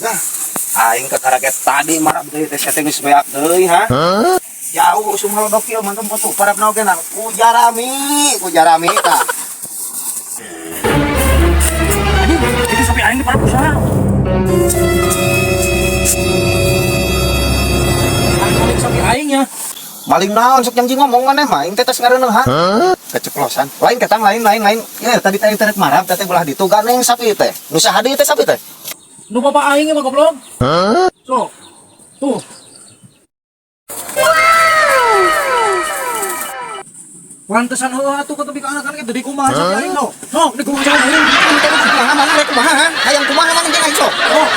Nah, aing ketaraket tadi marah deui teh setting geus beak deui ha. Jauh sumalodok ieu mantep foto parab naogenan ku jarami tah. Anjing, itu sapi aing di para pusara. Aing sapi aingnya. Maling naon sok janji ngomong maneh mah aing teh tes ngareuneuhan. Keceplosan. Lain ketang lain. Ya tadi teh internet marab teh belah ditu ganeng sapi teh. Nu saha deui teh sapi teh? Nu bapak aing mah goblok. So. Tuh. Pantesan heueuh atuh ka tepi ka anak-anak itu di kumaha sapi aing no. No, di kumaha sapi aing. Kumaha mana rek kumaha? Hayang kumaha mana jeung aing sok. Oh.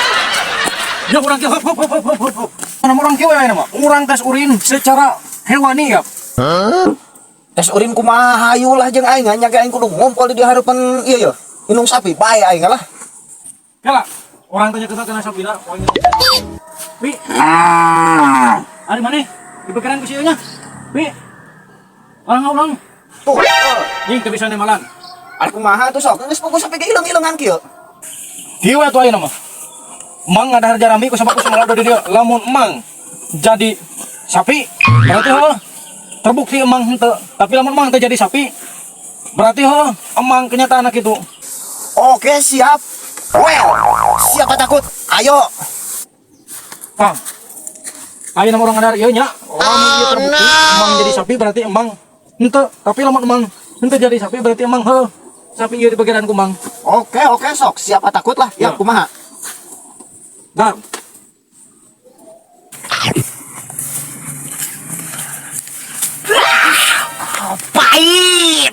Ya urang kieu hop. Mana urang kieu aya mah? Urang tes urin secara hewani ya. Tes urin kumaha hayu lah jeung aing nya aing kudu ngompol di hareupan ieu yeuh. Inung sapi bae aing lah. Kala, orang tanya kena sapina, poinnya. Pi. Ari maneh? Dibekeran ku sieunya. Pi. Ulang. Tuh. Ning teu bisa nemalan. Ari kumaha tuh sok geus fokus sapi ge ileung-ileungan kieu. Kieu atuh ayeuna mah. Emang ngadahar jarami ku sabaku samalado di dieu. Lamun emang jadi sapi, berarti heuh terbukti emang henteu. Tapi lamun emang teu jadi sapi, berarti heuh emang kenyataan kitu. Oke, siap. Well, siapa takut? Ayo. Pang. Ayeuna urang ngadahar ieu nya. Lamun ieu terbukti emang jadi sapi berarti emang henteu. Tapi lamun emang henteu jadi sapi berarti emang heuh sapi ieu dibageran ku emang. Oke, sok. Siapa takut lah. Ya, Ya. kumaha? Dar. Pahit.